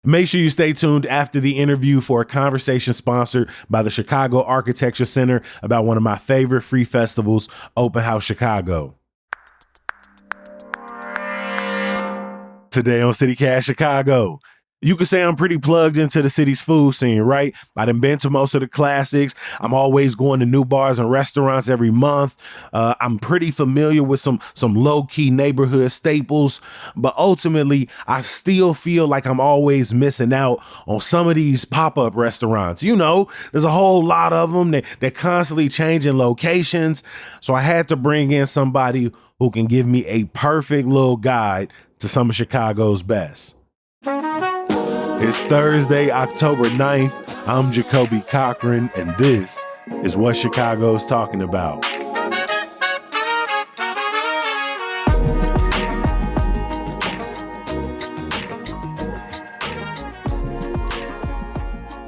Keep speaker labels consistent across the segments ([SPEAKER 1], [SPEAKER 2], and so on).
[SPEAKER 1] Make sure you stay tuned after the interview for a conversation sponsored by the Chicago Architecture Center about one of my favorite free festivals, Open House Chicago. Today on CityCast Chicago, you could say I'm pretty plugged into the city's food scene, right? I done been to most of the classics. I'm always going to new bars and restaurants every month. I'm pretty familiar with some low-key neighborhood staples, but ultimately, I still feel like I'm always missing out on some of these pop-up restaurants. You know, there's a whole lot of them. They're constantly changing locations, so I had to bring in somebody who can give me a perfect little guide to some of Chicago's best. It's Thursday, October 9th. I'm Jacoby Cochran, and this is what Chicago's talking about.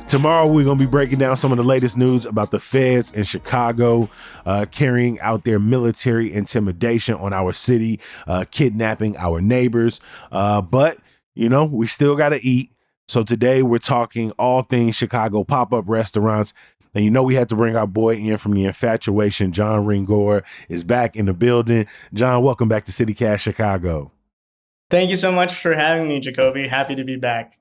[SPEAKER 1] Tomorrow, we're going to be breaking down some of the latest news about the feds in Chicago carrying out their military intimidation on our city, kidnapping our neighbors. But, you know, we still got to eat. So today we're talking all things Chicago pop-up restaurants. And you know we had to bring our boy in from The Infatuation. John Ringor is back in the building. John, welcome back to CityCast Chicago.
[SPEAKER 2] Thank you so much for having me, Jacoby. Happy to be back.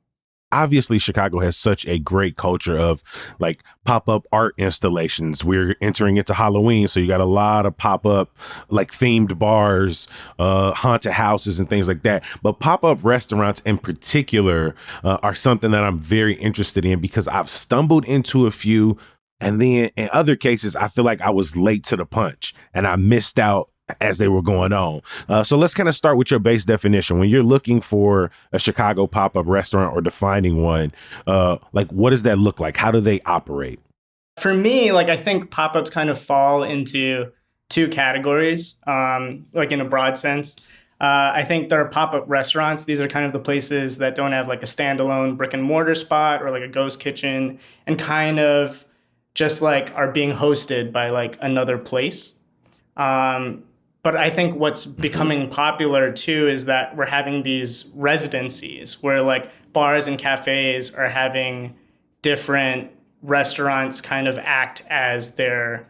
[SPEAKER 1] Obviously, Chicago has such a great culture of like pop-up art installations. We're entering into Halloween, so you got a lot of pop-up like themed bars, haunted houses and things like that. But pop-up restaurants in particular are something that I'm very interested in because I've stumbled into a few, and then in other cases, I feel like I was late to the punch and I missed out as they were going on. So let's kind of start with your base definition. When you're looking for a Chicago pop-up restaurant or defining one, like what does that look like? How do they operate?
[SPEAKER 2] For me, like I think pop-ups kind of fall into two categories, like in a broad sense. I think there are pop-up restaurants. These are kind of the places that don't have like a standalone brick and mortar spot or like a ghost kitchen and kind of just like are being hosted by like another place. But I think what's becoming popular too is that we're having these residencies where like bars and cafes are having different restaurants kind of act as their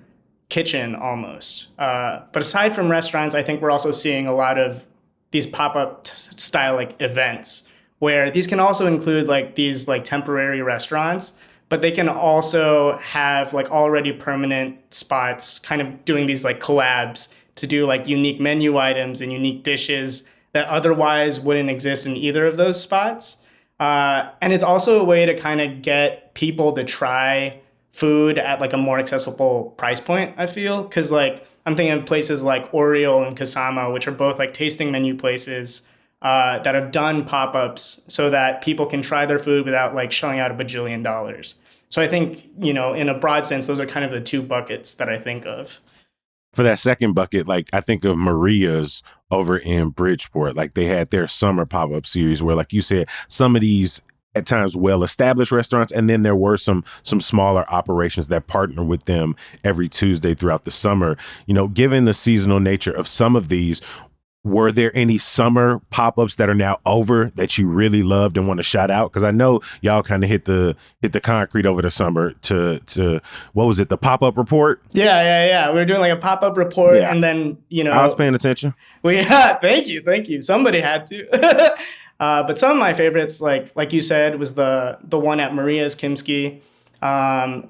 [SPEAKER 2] kitchen almost. But aside from restaurants, I think we're also seeing a lot of these pop-up style like events where these can also include like these like temporary restaurants, but they can also have like already permanent spots kind of doing these like collabs to do like unique menu items and unique dishes that otherwise wouldn't exist in either of those spots. And it's also a way to kind of get people to try food at like a more accessible price point, I feel. Because like I'm thinking of places like Oriole and Kasama, which are both like tasting menu places that have done pop-ups so that people can try their food without like shelling out $1 bajillion. So I think, you know, in a broad sense, those are kind of the two buckets that I think of.
[SPEAKER 1] For that second bucket, like I think of Maria's over in Bridgeport. Like they had their summer pop-up series where, like you said, some of these at times well-established restaurants, and then there were some smaller operations that partner with them every Tuesday throughout the summer. You know, given the seasonal nature of some of these, were there any summer pop-ups that are now over that you really loved and want to shout out? Because I know y'all kind of hit the concrete over the summer to what was it, the pop-up report?
[SPEAKER 2] Yeah. We were doing like a pop-up report, and then, you know,
[SPEAKER 1] I was paying attention.
[SPEAKER 2] Thank you. Somebody had to. But some of my favorites, like you said, was the one at Maria's Kimski,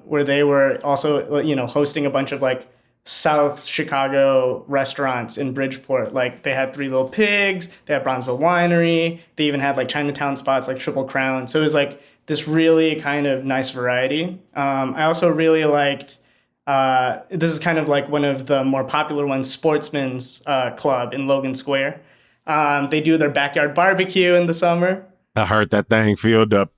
[SPEAKER 2] where they were also, you know, hosting a bunch of like South Chicago restaurants in Bridgeport. Like they had Three Little Pigs, they had Bronzeville Winery, they even had like Chinatown spots like Triple Crown. So it was like this really kind of nice variety. I also really liked, this is kind of like one of the more popular ones, Sportsman's Club in Logan Square. They do their backyard barbecue in the summer.
[SPEAKER 1] I heard that thing filled up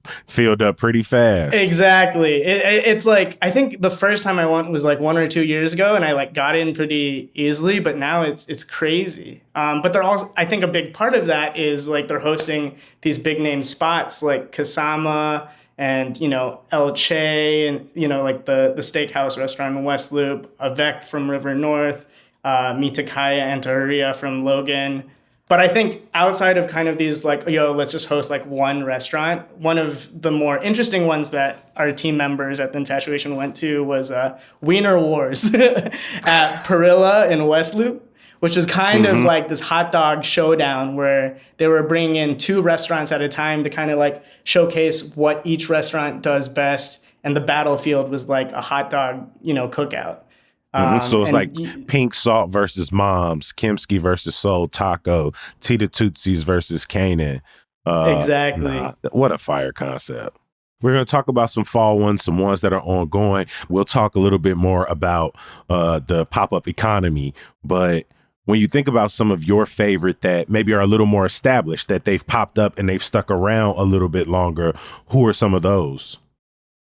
[SPEAKER 1] pretty fast.
[SPEAKER 2] Exactly. It's like, I think the first time I went was like 1 or 2 years ago, and I like got in pretty easily, but now it's crazy. But they're also, I think a big part of that is like they're hosting these big name spots like Kasama and, you know, El Che and, you know, like the steakhouse restaurant in West Loop, Avec from River North, Mitakaya and Tahuria from Logan. But I think outside of kind of these like, yo, let's just host like one restaurant, one of the more interesting ones that our team members at the Infatuation went to was Wiener Wars at Perilla in West Loop, which was kind of like this hot dog showdown where they were bringing in two restaurants at a time to kind of like showcase what each restaurant does best. And the battlefield was like a hot dog, cookout.
[SPEAKER 1] So it's like Pink Salt versus Mom's, Kimski versus Soul Taco, Tita Tootsie's versus Kanan.
[SPEAKER 2] Exactly.
[SPEAKER 1] What a fire concept. We're going to talk about some fall ones, some ones that are ongoing. We'll talk a little bit more about the pop-up economy. But when you think about some of your favorite that maybe are a little more established, that they've popped up and they've stuck around a little bit longer, who are some of those?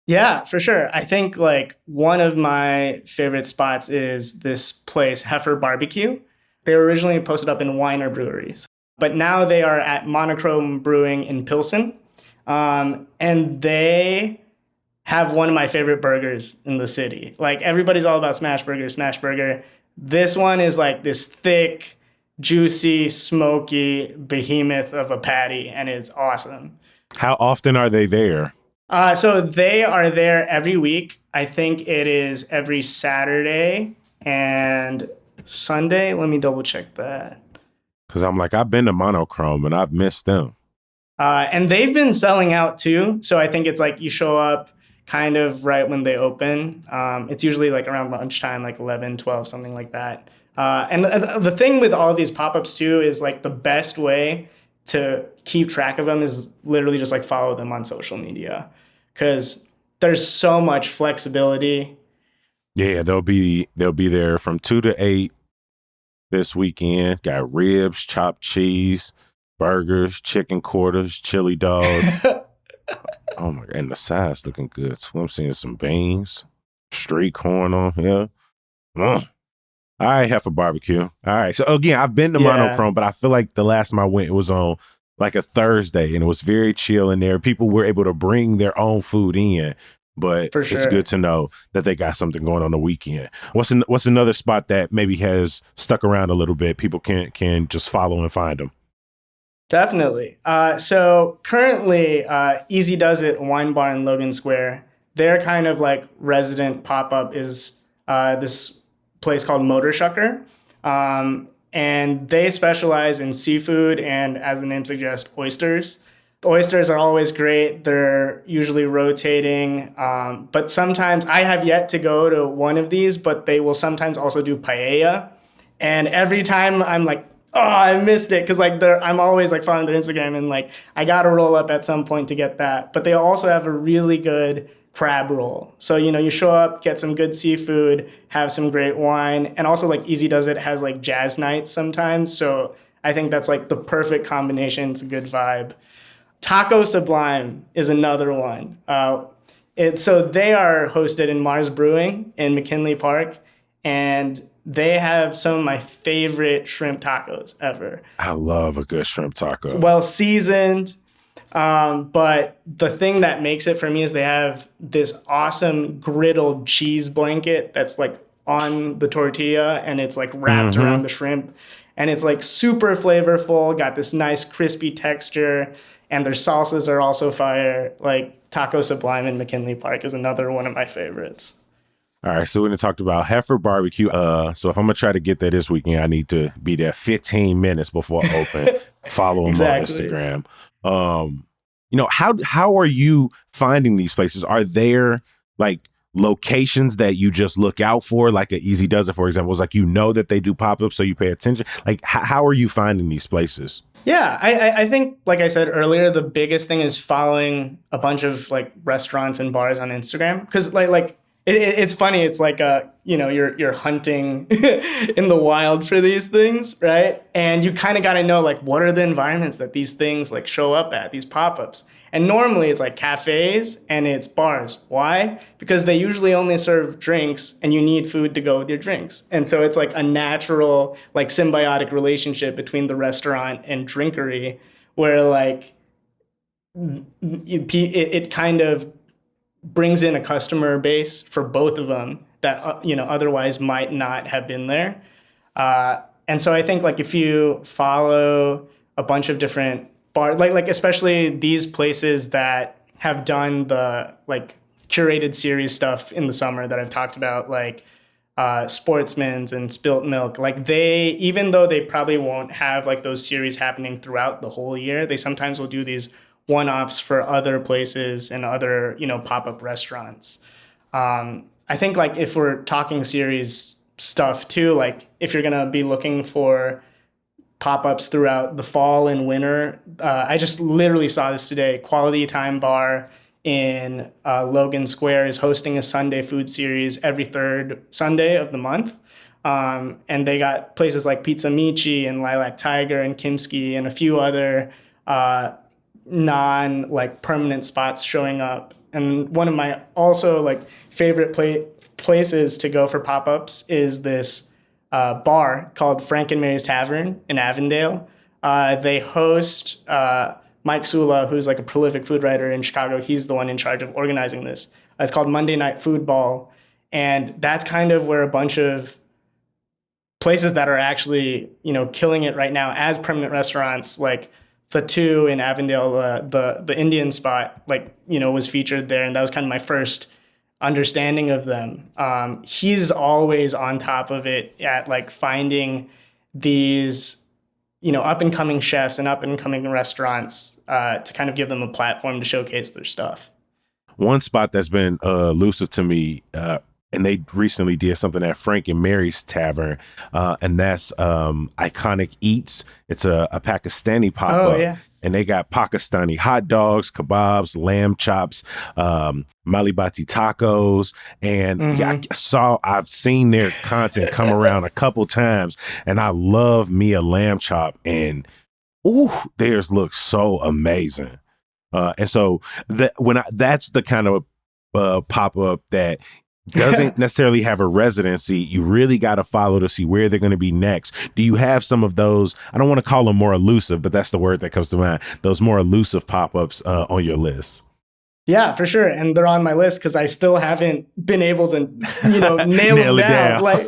[SPEAKER 2] Yeah, for sure. I think like one of my favorite spots is this place, Heifer Barbecue. They were originally posted up in Weiner Breweries, but now they are at Monochrome Brewing in Pilsen. And they have one of my favorite burgers in the city. Like everybody's all about smash burger. This one is like this thick, juicy, smoky behemoth of a patty, and it's awesome.
[SPEAKER 1] How often are they there?
[SPEAKER 2] So they are there every week. I think it is every Saturday and Sunday. Let me double check that.
[SPEAKER 1] Because I'm like, I've been to Monochrome and I've missed them.
[SPEAKER 2] And they've been selling out too. So I think it's like you show up kind of right when they open. It's usually like around lunchtime, like 11, 12, something like that. And the thing with all of these pop-ups too is like the best way to keep track of them is literally just like follow them on social media, because there's so much flexibility.
[SPEAKER 1] Yeah, they'll be there from 2 to 8 this weekend. Got ribs, chopped cheese, burgers, chicken quarters, chili dog. Oh my god, and the side's looking good. So I'm seeing some beans, street corn on here. All right, Heifer Barbecue. All right. So again, I've been to Monochrome, but I feel like the last time I went, it was on like a Thursday, and it was very chill in there. People were able to bring their own food in, but it's good to know that they got something going on the weekend. What's another spot that maybe has stuck around a little bit? People can just follow and find them.
[SPEAKER 2] Definitely. So currently, Easy Does It Wine Bar in Logan Square, their kind of like resident pop-up is this place called Motor Shucker. And they specialize in seafood and, as the name suggests, oysters. The oysters are always great. They're usually rotating. But sometimes I have yet to go to one of these, but they will sometimes also do paella. And every time I'm like, oh, I missed it. Because like I'm always like following their Instagram and like I got to roll up at some point to get that. But they also have a really good crab roll. So, you show up, get some good seafood, have some great wine. And also like Easy Does It has like jazz nights sometimes. So I think that's like the perfect combination. It's a good vibe. Taco Sublime is another one. So they are hosted in Mars Brewing in McKinley Park. And they have some of my favorite shrimp tacos ever.
[SPEAKER 1] I love a good shrimp taco.
[SPEAKER 2] Well seasoned. But the thing that makes it for me is they have this awesome griddled cheese blanket that's like on the tortilla and it's like wrapped around the shrimp. And it's like super flavorful, got this nice crispy texture, and their salsas are also fire. Like Taco Sublime in McKinley Park is another one of my favorites.
[SPEAKER 1] All right, so we done talked about Heifer Barbecue. So if I'm gonna try to get there this weekend, I need to be there 15 minutes before I open. Follow them on Instagram. How are you finding these places? Are there like locations that you just look out for, like a Easy Does It, for example? It's like, that they do pop-ups, so you pay attention. Like, how are you finding these places?
[SPEAKER 2] Yeah, I think, like I said earlier, the biggest thing is following a bunch of like restaurants and bars on Instagram. Because it's funny. It's like you're hunting in the wild for these things, right? And you kind of got to know like what are the environments that these things like show up at, these pop-ups. And normally it's like cafes and it's bars. Why? Because they usually only serve drinks and you need food to go with your drinks. And so it's like a natural like symbiotic relationship between the restaurant and drinkery, where like it kind of brings in a customer base for both of them that otherwise might not have been there. And so I think like if you follow a bunch of different bars, like especially these places that have done the like curated series stuff in the summer that I've talked about, like Sportsman's and Spilt Milk, like they, even though they probably won't have like those series happening throughout the whole year, they sometimes will do these one-offs for other places and other, you know, pop-up restaurants. I think like if we're talking series stuff too, like if you're gonna be looking for pop-ups throughout the fall and winter, I just literally saw this today. Quality Time Bar in Logan Square is hosting a Sunday food series every third Sunday of the month. And they got places like Pizza Michi and Lilac Tiger and Kimski and a few other non like permanent spots showing up. And one of my also like favorite places to go for pop-ups is this bar called Frank and Mary's Tavern in Avondale. They host Mike Sula, who's like a prolific food writer in Chicago. He's the one in charge of organizing this. It's called Monday Night Food Ball. And that's kind of where a bunch of places that are actually, you know, killing it right now as permanent restaurants, like the two in Avondale, the Indian spot, like, you know, was featured there. And that was kind of my first understanding of them. He's always on top of it at like finding these, you know, up and coming chefs and up and coming restaurants to kind of give them a platform to showcase their stuff.
[SPEAKER 1] One spot that's been elusive to me, and they recently did something at Frank and Mary's Tavern, and that's Iconic Eats. It's a Pakistani pop-up.
[SPEAKER 2] Oh, yeah.
[SPEAKER 1] And they got Pakistani hot dogs, kebabs, lamb chops, malibati tacos. And I've seen their content come around a couple times, and I love me a lamb chop, and theirs looks so amazing. And so that's the kind of pop-up that doesn't necessarily have a residency. You really got to follow to see where they're going to be next. Do you have some of those? I don't want to call them more elusive, but that's the word that comes to mind. Those more elusive pop-ups on your list.
[SPEAKER 2] Yeah, for sure. And they're on my list because I still haven't been able to, you know, nail it down. Like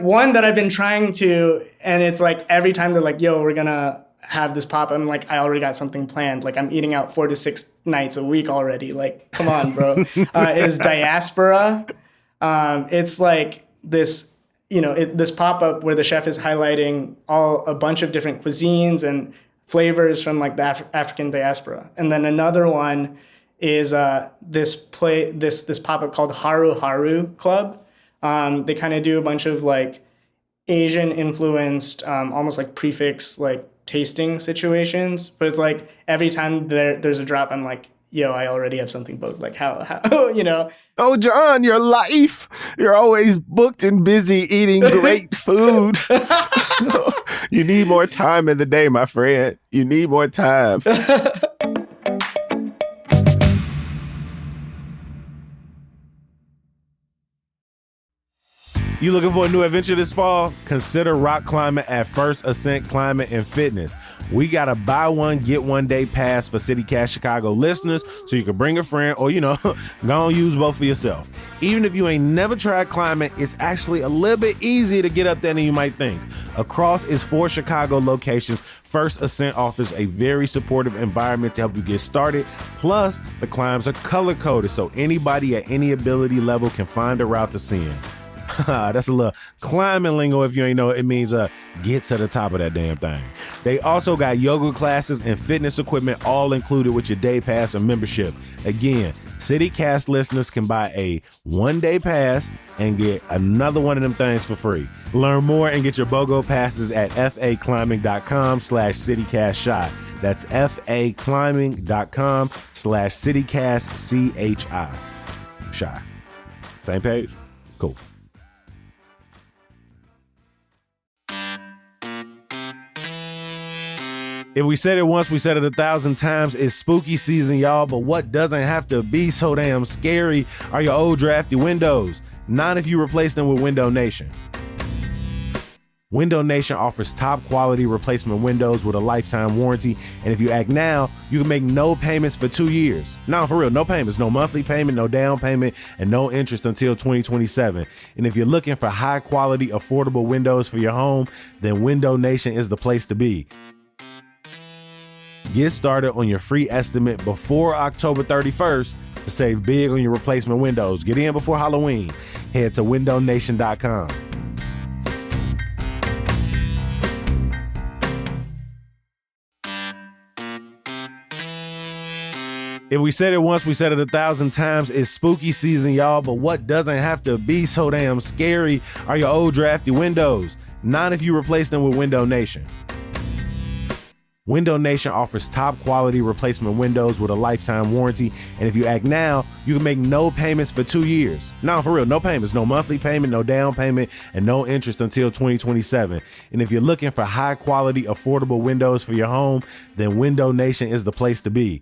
[SPEAKER 2] one that I've been trying to, and it's like every time they're like, yo, we're going to have this pop, I'm like, I already got something planned. Like I'm eating out 4 to 6 nights a week already. Like, come on, bro. Is Diaspora. It's like this, you know, this pop-up where the chef is highlighting a bunch of different cuisines and flavors from like the African diaspora. And then another one is this pop-up called Haru Haru Club. They kind of do a bunch of like Asian influenced, almost like prefix, like tasting situations, but it's like every time there's a drop, I'm like, yo, I already have something booked. Like how you know?
[SPEAKER 1] Oh, John, your life. You're always booked and busy eating great food. You need more time in the day, my friend. You need more time. You looking for a new adventure this fall? Consider rock climbing at First Ascent Climbing and Fitness. We got a buy one, get one day pass for CityCast Chicago listeners, so you can bring a friend or, you know, go and use both for yourself. Even if you ain't never tried climbing, it's actually a little bit easier to get up there than you might think. Across its 4 Chicago locations, First Ascent offers a very supportive environment to help you get started. Plus, the climbs are color-coded, so anybody at any ability level can find a route to seeing. That's a little climbing lingo if you ain't know. It means get to the top of that damn thing. They also got yoga classes and fitness equipment all included with your day pass or membership. Again, CityCast listeners can buy a 1-day pass and get another one of them things for free. Learn more and get your BOGO passes at faclimbing.com/CityCastShot. That's faclimbing.com/CityCastCHI. Shy. Same page? Cool. If we said it once, we said it 1,000 times. It's spooky season, y'all, but what doesn't have to be so damn scary are your old drafty windows. Not if you replace them with Window Nation. Window Nation offers top quality replacement windows with a lifetime warranty. And if you act now, you can make no payments for 2 years. No, for real, no payments, no monthly payment, no down payment, and no interest until 2027. And if you're looking for high quality, affordable windows for your home, then Window Nation is the place to be. Get started on your free estimate before October 31st to save big on your replacement windows. Get in before Halloween. Head to windownation.com. If we said it once, we said it 1,000 times. It's spooky season, y'all, but what doesn't have to be so damn scary are your old drafty windows. Not if you replace them with Window Nation. Window Nation offers top quality replacement windows with a lifetime warranty. And if you act now, you can make no payments for 2 years. No, for real, no payments, no monthly payment, no down payment, and no interest until 2027. And if you're looking for high quality, affordable windows for your home, then Window Nation is the place to be.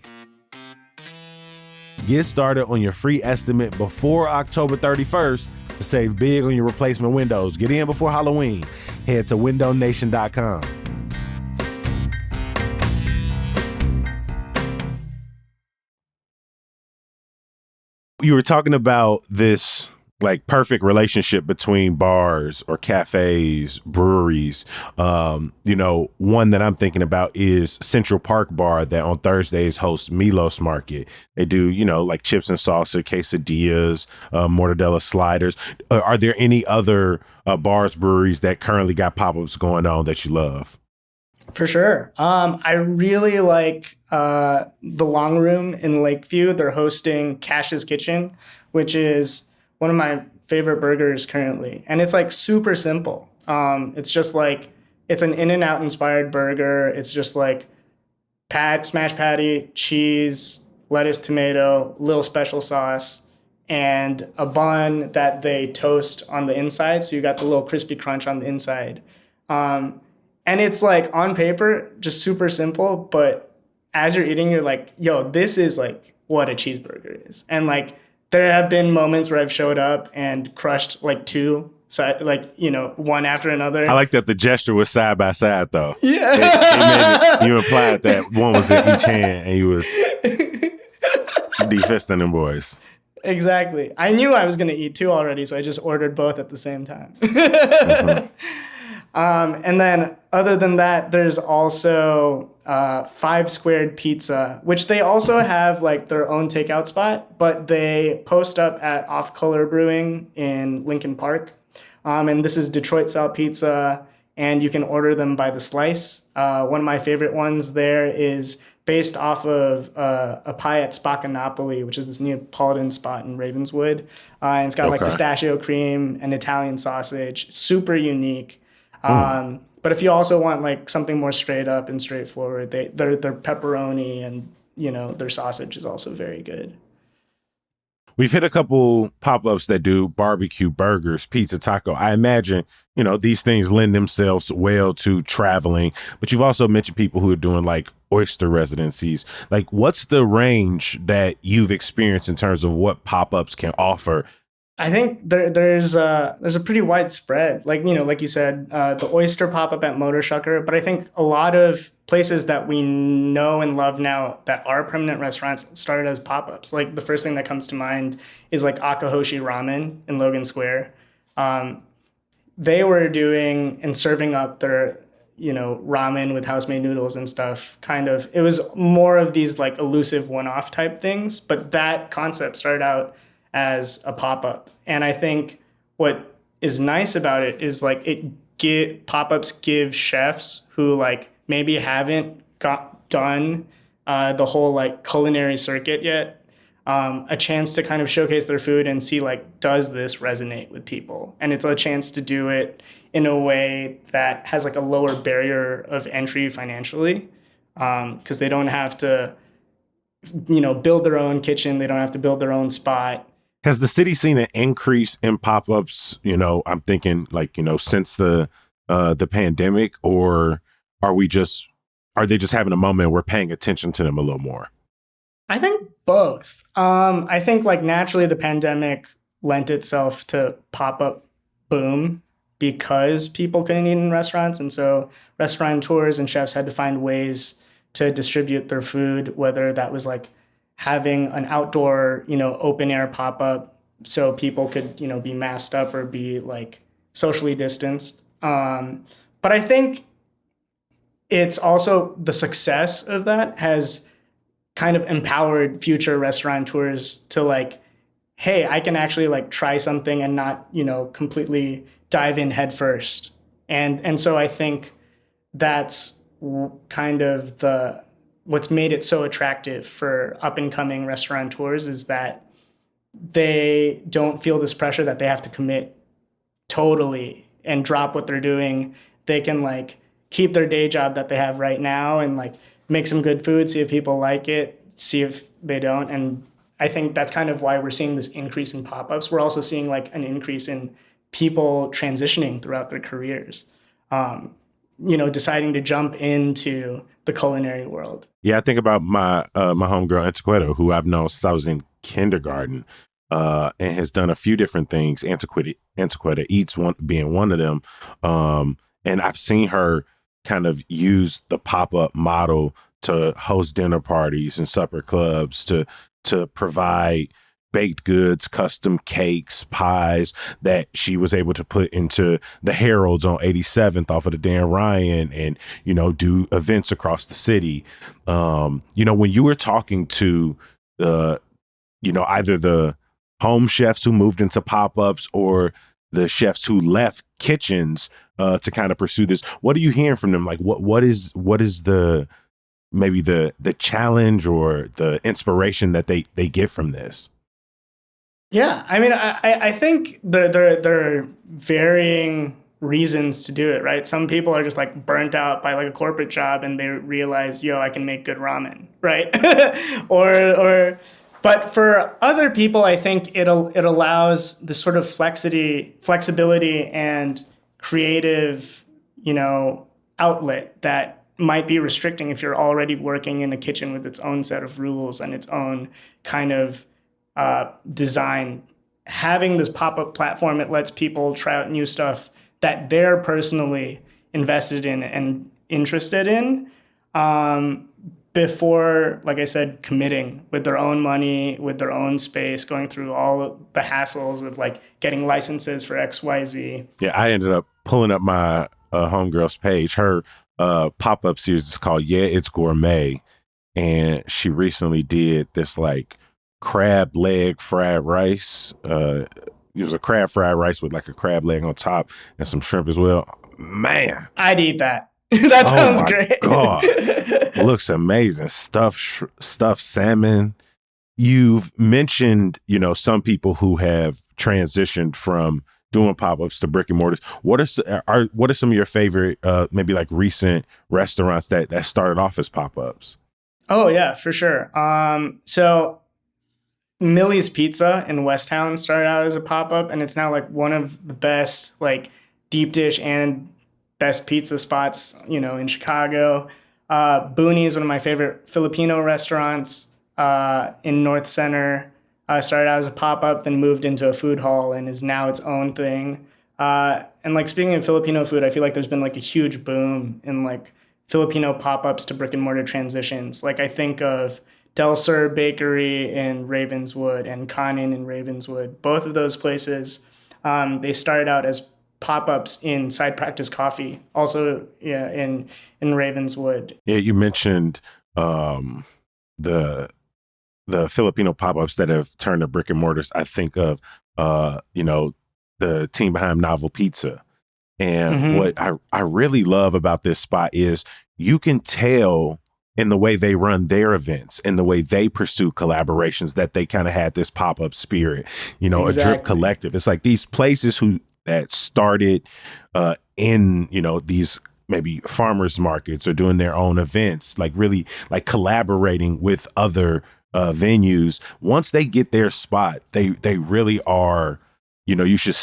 [SPEAKER 1] Get started on your free estimate before October 31st to save big on your replacement windows. Get in before Halloween. Head to windownation.com. You were talking about this like perfect relationship between bars or cafes, breweries. One that I'm thinking about is Central Park Bar that on Thursdays hosts Milos Market. They do, like chips and salsa, quesadillas, mortadella sliders. Are there any other bars, breweries that currently got pop-ups going on that you love?
[SPEAKER 2] For sure. I really like the Long Room in Lakeview. They're hosting Cash's Kitchen, which is one of my favorite burgers currently. And it's like super simple. It's just like, it's an In-N-Out inspired burger. It's just like smash patty, cheese, lettuce, tomato, little special sauce, and a bun that they toast on the inside. So you got the little crispy crunch on the inside. And it's like on paper, just super simple. But as you're eating, you're like, yo, this is like what a cheeseburger is. And like, there have been moments where I've showed up and crushed like two, one after another. I
[SPEAKER 1] like that the gesture was side by side, though.
[SPEAKER 2] Yeah.
[SPEAKER 1] You implied that one was in each hand and you was defisting them boys.
[SPEAKER 2] Exactly. I knew I was going to eat two already, so I just ordered both at the same time. Mm-hmm. And then other than that, there's also 5 Squared Pizza, which they also have like their own takeout spot, but they post up at Off Color Brewing in Lincoln Park. And this is Detroit style pizza, and you can order them by the slice. One of my favorite ones there is based off of a pie at Spaccanapoli, which is this Neapolitan spot in Ravenswood. And it's got like pistachio cream and Italian sausage, super unique. But if you also want like something more straight up and straightforward, their pepperoni and their sausage is also very good.
[SPEAKER 1] We've hit a couple pop-ups that do barbecue, burgers, pizza, taco. I imagine these things lend themselves well to traveling, but you've also mentioned people who are doing like oyster residencies. Like, what's the range that you've experienced in terms of what pop-ups can offer?
[SPEAKER 2] I think there's a pretty wide spread. Like, like you said, the oyster pop-up at Motor Shucker, but I think a lot of places that we know and love now that are permanent restaurants started as pop-ups. Like the first thing that comes to mind is like Akahoshi Ramen in Logan Square. They were doing and serving up their, ramen with house-made noodles and stuff. Kind of, it was more of these like elusive one-off type things, but that concept started out as a pop-up. And I think what is nice about it is like pop-ups give chefs who like maybe haven't done the whole like culinary circuit yet, a chance to kind of showcase their food and see like, does this resonate with people? And it's a chance to do it in a way that has like a lower barrier of entry financially, because they don't have to, build their own kitchen. They don't have to build their own spot.
[SPEAKER 1] Has the city seen an increase in pop-ups? I'm thinking like, since the pandemic, or are they just having a moment and we're paying attention to them a little more?
[SPEAKER 2] I think both. I think like naturally the pandemic lent itself to pop-up boom because people couldn't eat in restaurants. And so restaurateurs and chefs had to find ways to distribute their food, whether that was like having an outdoor, open air pop up so people could, be masked up or be like socially distanced. But I think it's also the success of that has kind of empowered future restaurateurs to like, hey, I can actually like try something and not, completely dive in head first. And so I think that's kind of what's made it so attractive for up and coming restaurateurs is that they don't feel this pressure that they have to commit totally and drop what they're doing. They can like keep their day job that they have right now and like make some good food, see if people like it, see if they don't. And I think that's kind of why we're seeing this increase in pop-ups. We're also seeing like an increase in people transitioning throughout their careers, deciding to jump into the culinary world.
[SPEAKER 1] Yeah, I think about my homegirl Antiqueta, who I've known since I was in kindergarten, and has done a few different things. Antiqueta Eats being one of them, and I've seen her kind of use the pop-up model to host dinner parties and supper clubs, to provide baked goods, custom cakes, pies that she was able to put into the Herald's on 87th off of the Dan Ryan and, do events across the city. When you were talking to either the home chefs who moved into pop-ups or the chefs who left kitchens to kind of pursue this, what are you hearing from them? Like what is the maybe the challenge or the inspiration that they get from this?
[SPEAKER 2] Yeah, I mean, I think there are varying reasons to do it, right? Some people are just like burnt out by like a corporate job and they realize, I can make good ramen, right? But for other people, I think it allows this sort of flexibility and creative, outlet that might be restricting if you're already working in a kitchen with its own set of rules and its own kind of design. Having this pop-up platform, it lets people try out new stuff that they're personally invested in and interested in before, like I said, committing with their own money, with their own space, going through all the hassles of like getting licenses for XYZ.
[SPEAKER 1] Yeah, I ended up pulling up my homegirl's page. Her pop-up series is called Yeah, It's Gourmet. And she recently did this like crab leg fried rice. It was a crab fried rice with like a crab leg on top and some shrimp as well. Man,
[SPEAKER 2] I'd eat that. That sounds great.
[SPEAKER 1] God, looks amazing. Stuffed salmon. You've mentioned, some people who have transitioned from doing pop-ups to brick and mortars. What are some of your favorite, maybe like recent restaurants that started off as pop-ups?
[SPEAKER 2] Oh yeah, for sure. So Millie's Pizza in Westtown started out as a pop-up, and it's now like one of the best like deep dish and best pizza spots, in Chicago. Booney is one of my favorite Filipino restaurants in North Center. Started out as a pop-up, then moved into a food hall and is now its own thing. And like speaking of Filipino food, I feel like there's been like a huge boom in like Filipino pop-ups to brick and mortar transitions. Like I think of Del Sur Bakery in Ravenswood and Kanin in Ravenswood. Both of those places, they started out as pop-ups in Side Practice Coffee, also in Ravenswood.
[SPEAKER 1] Yeah, you mentioned the Filipino pop-ups that have turned to brick and mortars. I think of the team behind Novel Pizza. And what I really love about this spot is you can tell in the way they run their events, in the way they pursue collaborations, that they kind of had this pop-up spirit, exactly. A Drip Collective. It's like these places that started in, these maybe farmers markets or doing their own events, like really like collaborating with other venues. Once they get their spot, they really are, you should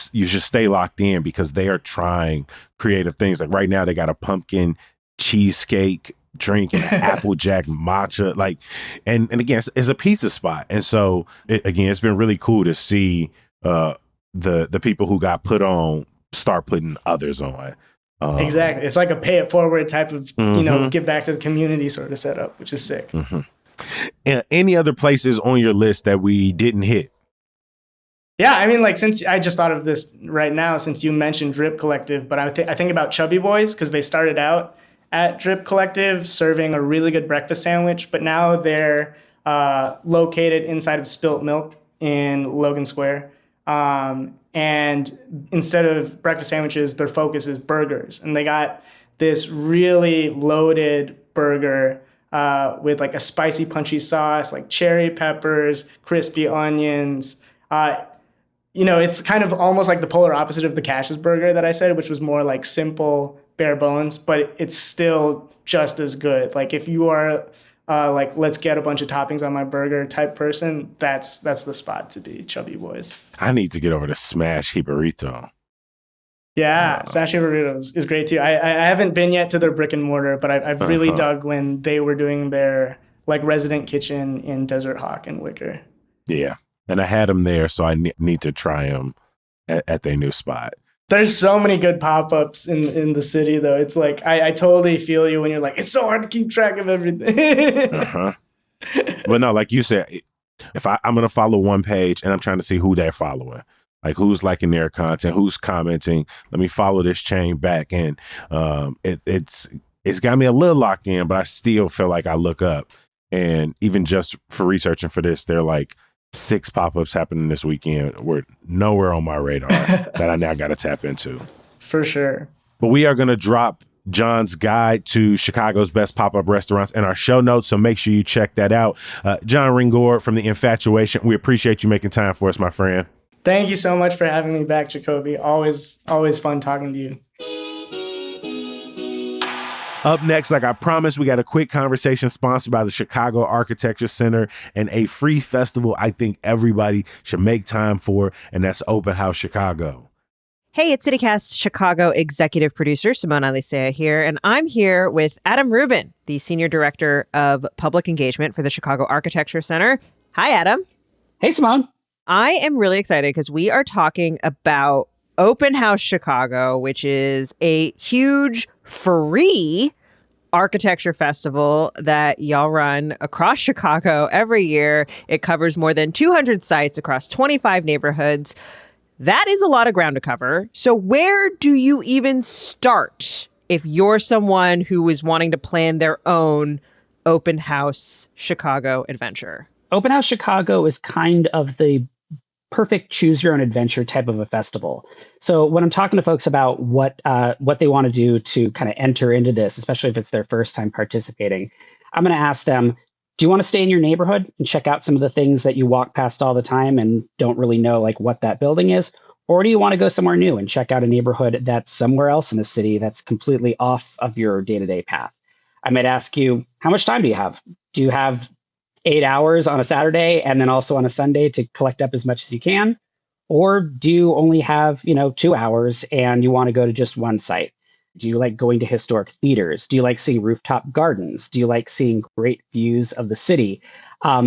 [SPEAKER 1] stay locked in because they are trying creative things. Like right now they got a pumpkin cheesecake drink and Applejack matcha, like, and again, it's a pizza spot. And so it's been really cool to see the people who got put on start putting others on.
[SPEAKER 2] Exactly. It's like a pay it forward type of,
[SPEAKER 1] Mm-hmm.
[SPEAKER 2] give back to the community sort of setup, which is sick.
[SPEAKER 1] Mm-hmm. And any other places on your list that we didn't hit?
[SPEAKER 2] Yeah, I mean, like, since I just thought of this right now, since you mentioned Drip Collective, but I think about Chubby Boys because they started out at Drip Collective serving a really good breakfast sandwich, but now they're located inside of Spilt Milk in Logan Square. And instead of breakfast sandwiches, their focus is burgers. And they got this really loaded burger with like a spicy, punchy sauce, like cherry peppers, crispy onions. It's kind of almost like the polar opposite of the Cash's burger that I said, which was more like simple, bare bones, but it's still just as good. Like if you are like, let's get a bunch of toppings on my burger type person, that's the spot to be, Chubby Boys.
[SPEAKER 1] I need to get over to Smash Burrito.
[SPEAKER 2] Yeah, Smash Burritos is great too. I haven't been yet to their brick and mortar, but I've really dug when they were doing their like resident kitchen in Desert Hawk and Wicker.
[SPEAKER 1] Yeah. And I had them there, so I need to try them at their new spot.
[SPEAKER 2] There's so many good pop-ups in the city, though. It's like, I totally feel you when you're like, it's so hard to keep track of everything.
[SPEAKER 1] But no, like you said, if I'm going to follow one page and I'm trying to see who they're following, like who's liking their content, who's commenting, let me follow this chain back. And it's got me a little locked in, but I still feel like I look up. And even just for researching for this, they're like, 6 pop-ups happening this weekend were nowhere on my radar that I now got to tap into.
[SPEAKER 2] For sure.
[SPEAKER 1] But we are going to drop John's guide to Chicago's best pop-up restaurants in our show notes, so make sure you check that out. John Ringgold from The Infatuation, we appreciate you making time for us, my friend.
[SPEAKER 2] Thank you so much for having me back, Jacoby. Always fun talking to you.
[SPEAKER 1] Up next, like I promised, we got a quick conversation sponsored by the Chicago Architecture Center and a free festival I think everybody should make time for, and that's Open House Chicago.
[SPEAKER 3] Hey, it's CityCast Chicago executive producer Simone Alicea here, and I'm here with Adam Rubin, the Senior Director of Public Engagement for the Chicago Architecture Center. Hi, Adam.
[SPEAKER 4] Hey, Simone.
[SPEAKER 3] I am really excited because we are talking about Open House Chicago, which is a huge free architecture festival that y'all run across Chicago every year. It covers more than 200 sites across 25 neighborhoods. That is a lot of ground to cover. So where do you even start if you're someone who is wanting to plan their own Open House Chicago adventure?
[SPEAKER 4] Open House Chicago is kind of the perfect choose your own adventure type of a festival. So when I'm talking to folks about what they want to do to kind of enter into this, especially if it's their first time participating, I'm going to ask them, do you want to stay in your neighborhood and check out some of the things that you walk past all the time and don't really know like what that building is? Or do you want to go somewhere new and check out a neighborhood that's somewhere else in the city that's completely off of your day-to-day path? I might ask you, how much time do you have? Do you have 8 hours on a Saturday and then also on a Sunday to collect up as much as you can? Or do you only have, 2 hours and you want to go to just one site? Do you like going to historic theaters? Do you like seeing rooftop gardens? Do you like seeing great views of the city?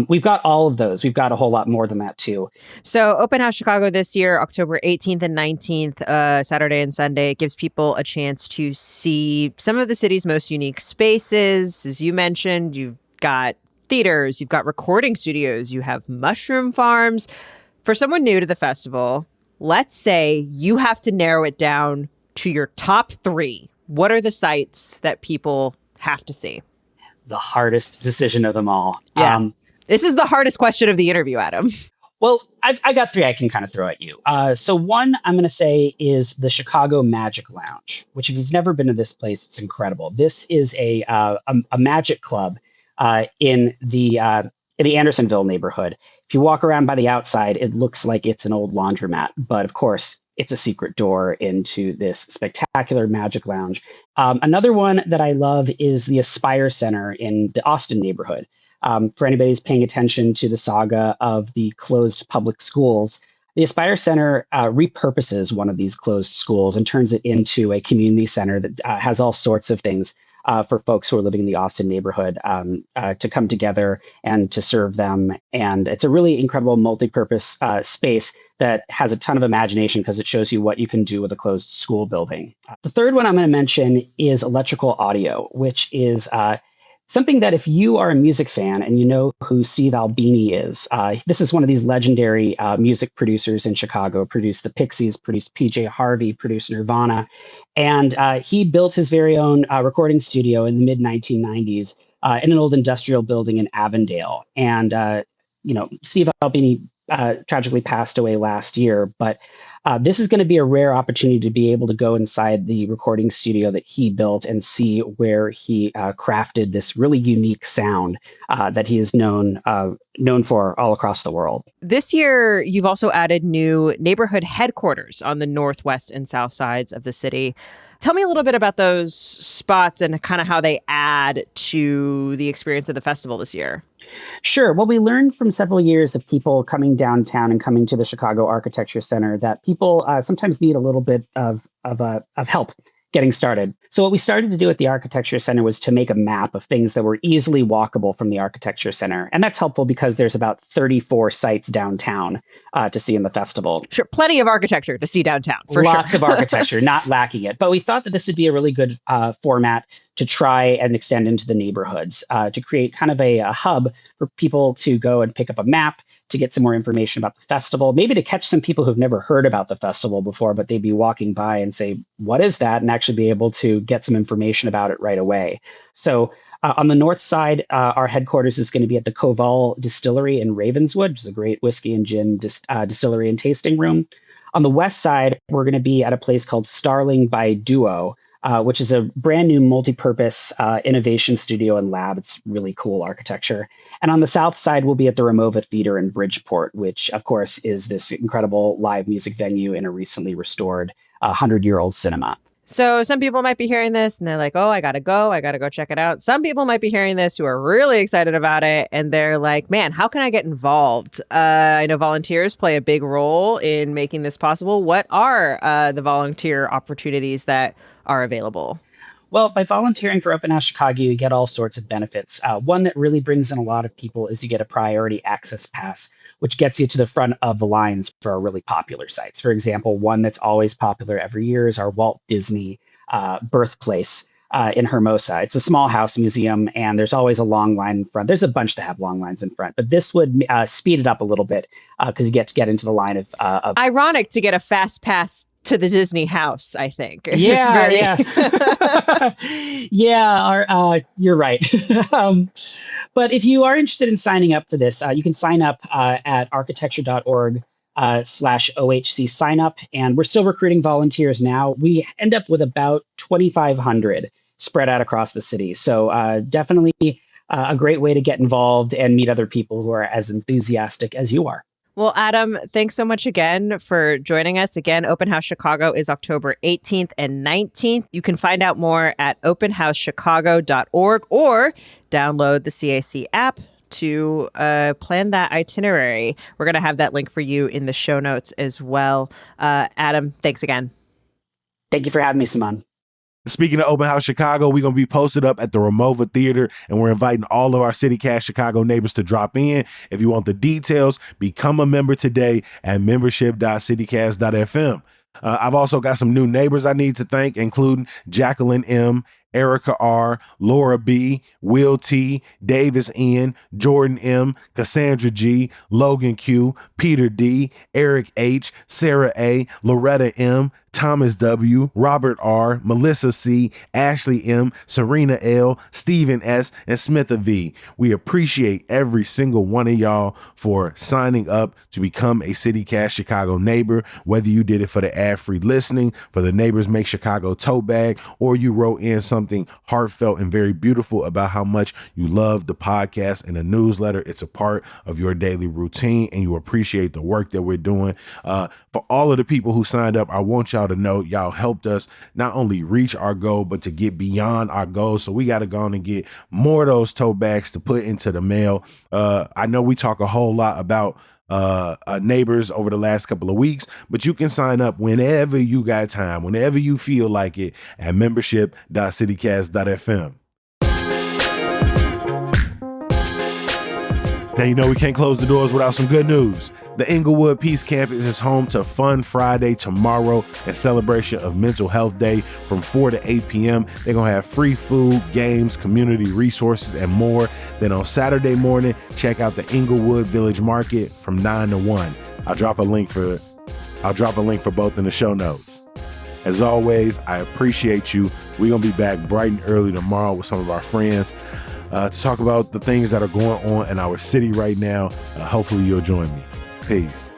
[SPEAKER 4] We've got all of those. We've got a whole lot more than that, too.
[SPEAKER 3] So Open House Chicago this year, October 18th and 19th, Saturday and Sunday, it gives people a chance to see some of the city's most unique spaces. As you mentioned, you've got theaters, you've got recording studios, you have mushroom farms. For someone new to the festival, let's say you have to narrow it down to your top 3. What are the sites that people have to see?
[SPEAKER 4] The hardest decision of them all.
[SPEAKER 3] Yeah. This is the hardest question of the interview, Adam.
[SPEAKER 4] Well, I got 3 I can kind of throw at you. So one I'm going to say is the Chicago Magic Lounge, which if you've never been to this place, it's incredible. This is a magic club in the Andersonville neighborhood. If you walk around by the outside, it looks like it's an old laundromat, but of course, it's a secret door into this spectacular magic lounge. Another one that I love is the Aspire Center in the Austin neighborhood. For anybody who's paying attention to the saga of the closed public schools, The Aspire Center repurposes one of these closed schools and turns it into a community center that has all sorts of things for folks who are living in the Austin neighborhood to come together and to serve them. And it's a really incredible multi-purpose space that has a ton of imagination because it shows you what you can do with a closed school building. The third one I'm going to mention is electrical audio, which is something that if you are a music fan and you know who Steve Albini is, this is one of these legendary music producers in Chicago, produced the Pixies, produced PJ Harvey, produced Nirvana. And he built his very own recording studio in the mid 1990s in an old industrial building in Avondale. And, Steve Albini tragically passed away last year, but this is going to be a rare opportunity to be able to go inside the recording studio that he built and see where he crafted this really unique sound that he is known for all across the world.
[SPEAKER 3] This year, you've also added new neighborhood headquarters on the northwest and south sides of the city. Tell me a little bit about those spots and kind of how they add to the experience of the festival this year.
[SPEAKER 4] Sure. Well, we learned from several years of people coming downtown and coming to the Chicago Architecture Center that people sometimes need a little bit of help getting started. So what we started to do at the Architecture Center was to make a map of things that were easily walkable from the Architecture Center. And that's helpful because there's about 34 sites downtown to see in the festival.
[SPEAKER 3] Sure. Plenty of architecture to see downtown, for sure.
[SPEAKER 4] Lots of architecture, not lacking it. But we thought that this would be a really good format to try and extend into the neighborhoods, to create kind of a hub for people to go and pick up a map, to get some more information about the festival, maybe to catch some people who've never heard about the festival before, but they'd be walking by and say, what is that? And actually be able to get some information about it right away. So on the north side, our headquarters is going to be at the Koval Distillery in Ravenswood, which is a great whiskey and gin distillery and tasting room. On the west side, we're going to be at a place called Starling by Duo, which is a brand new multi-purpose innovation studio and lab. It's really cool architecture. And on the south side, we'll be at the Ramova Theater in Bridgeport, which, of course, is this incredible live music venue in a recently restored 100-year-old cinema.
[SPEAKER 3] So some people might be hearing this and they're like, oh, I got to go check it out. Some people might be hearing this who are really excited about it. And they're like, man, how can I get involved? I know volunteers play a big role in making this possible. What are the volunteer opportunities that are available?
[SPEAKER 4] Well, by volunteering for Open House Chicago, you get all sorts of benefits. One that really brings in a lot of people is you get a priority access pass, which gets you to the front of the lines for our really popular sites. For example, one that's always popular every year is our Walt Disney birthplace in Hermosa. It's a small house museum, and there's always a long line in front. There's a bunch that have long lines in front, but this would speed it up a little bit because you get to get into the line of...
[SPEAKER 3] Ironic to get a fast pass to the Disney house, I think.
[SPEAKER 4] Yeah. You're right. But if you are interested in signing up for this, you can sign up at architecture.org/OHC sign up. And we're still recruiting volunteers now. We end up with about 2,500 spread out across the city. So definitely a great way to get involved and meet other people who are as enthusiastic as you are.
[SPEAKER 3] Well, Adam, thanks so much again for joining us. Again, Open House Chicago is October 18th and 19th. You can find out more at openhousechicago.org or download the CAC app to plan that itinerary. We're going to have that link for you in the show notes as well. Adam, thanks again.
[SPEAKER 4] Thank you for having me, Simon.
[SPEAKER 1] Speaking of Open House Chicago, we're going to be posted up at the Ramova Theater, and we're inviting all of our CityCast Chicago neighbors to drop in. If you want the details, become a member today at membership.citycast.fm. I've also got some new neighbors I need to thank, including Jacqueline M., Erica R., Laura B., Will T., Davis N., Jordan M., Cassandra G., Logan Q., Peter D., Eric H., Sarah A., Loretta M., Thomas W., Robert R., Melissa C., Ashley M., Serena L., Stephen S., and Smitha V. We appreciate every single one of y'all for signing up to become a CityCast Chicago neighbor, whether you did it for the ad-free listening, for the Neighbors Make Chicago tote bag, or you wrote in something heartfelt and very beautiful about how much you love the podcast and the newsletter. It's a part of your daily routine, and you appreciate the work that we're doing. For all of the people who signed up, I want y'all to know y'all helped us not only reach our goal, but to get beyond our goal. So we got to go on and get more of those tote bags to put into the mail. I know we talk a whole lot about neighbors over the last couple of weeks, but you can sign up whenever you got time, whenever you feel like it at membership.citycast.fm. Now, you know we can't close the doors without some good news. The Inglewood Peace Campus is home to Fun Friday tomorrow in celebration of Mental Health Day from 4 to 8 p.m. They're going to have free food, games, community resources, and more. Then on Saturday morning, check out the Inglewood Village Market from 9 to 1. I'll drop a link for both in the show notes. As always, I appreciate you. We're going to be back bright and early tomorrow with some of our friends to talk about the things that are going on in our city right now. Hopefully you'll join me. Peace.